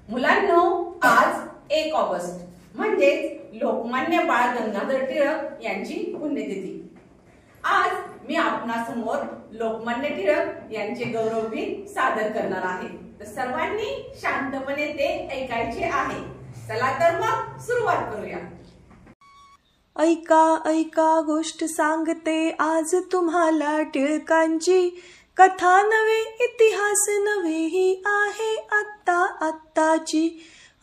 मुलांनो, आज 1 ऑगस्ट म्हणजेच लोकमान्य बाळ गंगाधर टिळक यांची पुण्यतिथी। आज मी आपणासमोर लोकमान्य टिळक यांचे गौरवगीत सादर करणार आहे, तर सर्वांनी शांतपणे ते ऐकायचे आहे। चला तर मग सुरुवात करूया। ऐका ऐका गोष्ट सांगते आज तुम्हाला टिळकांची, कथा नव्हे इतिहास नव्हे ही आहे आत्ताची।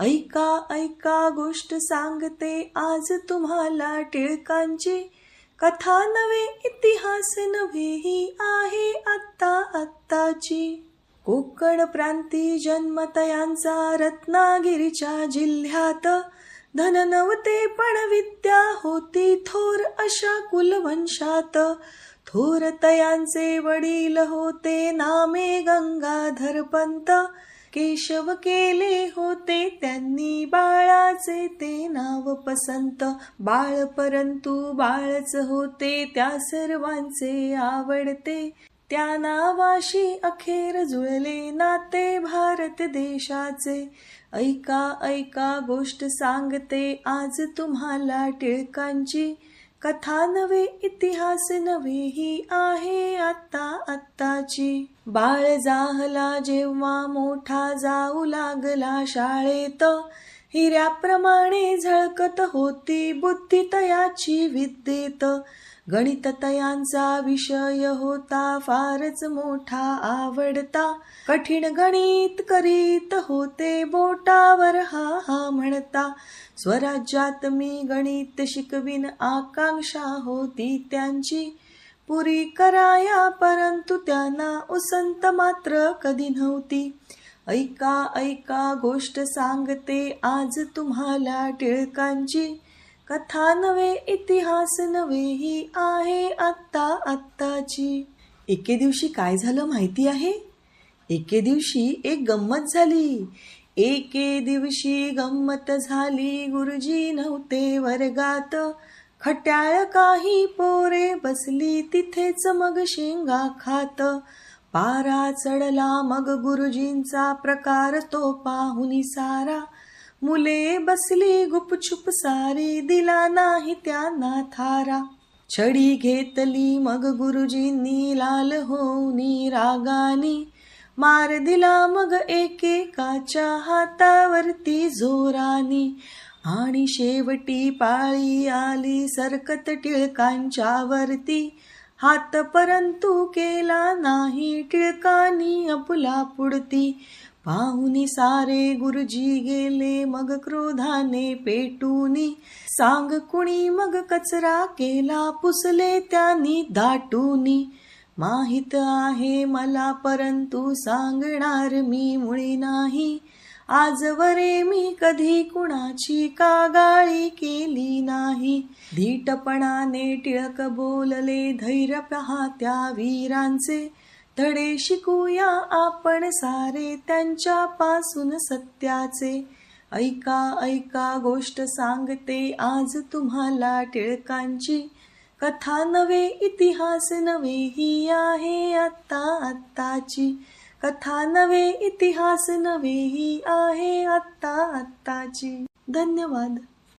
ऐका ऐका गोष्ट सांगते आज तुम्हाला टिळकांची, कथा नव्हे इतिहास नव्हे ही आहे आत्ताची। कोकण प्रांती जन्मतयांचा रत्नागिरीच्या जिल्ह्यात, धन नव्हते पण विद्या होती थोर अशा कुलवंशात। थोर तयांचे वडील होते नामे गंगाधर पंत, केशव केले होते त्यांनी बाळाचे ते नाव पसंत। बाळ परंतु बाळच होते त्या सर्वांचे आवडते, त्या नावाशी अखेर जुळले नाते भारत देशाचे। ऐका ऐका गोष्ट सांगते आज तुम्हाला टिळकांची, कथा नव्हे इतिहास नव्हे ही आहे आत्ताची। बाळ जाहला जेव्हा मोठा जाऊ लागला शाळेत, हिऱ्याप्रमाणे झळकत होती बुद्धी तयाची विद्येत। गणित तयांचा विषय होता फारच मोठा आवडता, कठीण गणित करीत होते बोटावर हा म्हणता। स्वराज्यात मी गणित शिकवीन आकांक्षा होती त्यांची, पुरी कराया परंतु त्यांना उसंत मात्र कधी नव्हती। ऐका ऐका गोष्ट सांगते आज तुम्हाला टिळकांची, कथा नव्हे इतिहास नव्हे ही आहे आत्ताची। एके दिवशी काय झालं माहिती आहे? एके दिवशी एक गंमत झाली। एके दिवशी गंमत झाली, गुरुजी नव्हते वर्गात। खट्याळ काही पोरे बसली तिथेच मग शेंगा खात। पारा चढला मग गुरुजींचा प्रकार तो पाहुनी सारा, मुले बसली गुपचूप सारी दिला नाही त्यांना थारा। छडी घेतली मग गुरुजींनी लाल होऊनी रागानी, मार दिला मग एकेकाच्या हातावरती जोरानी। आणि शेवटी पाळी आली सरकत टिळकांच्या वरती, हात परंतु केला नाही टिळकांनी आपला पुढती। पाहुनी सारे गुरुजी गेले मग क्रोधाने पेटूनी, सांग कुणी मग कचरा केला पुसले त्यांनी दाटूनी। माहित आहे मला परंतु सांगणार मी मुळी नाही, आजवरे मी कधी कुणाची कागाळी केली नाही। धीटपणाने टिळक बोलले, धैर्य पहा त्या वीरांचे, धडे शिकूया आपण सारे त्यांच्यापासून सत्याचे। ऐका ऐका गोष्ट सांगते आज तुम्हाला टिळकांची, कथा नव्हे इतिहास नव्हे ही आहे आत्ताची। कथा नव्हे इतिहास नव्हे ही आहे आत्ताची। धन्यवाद।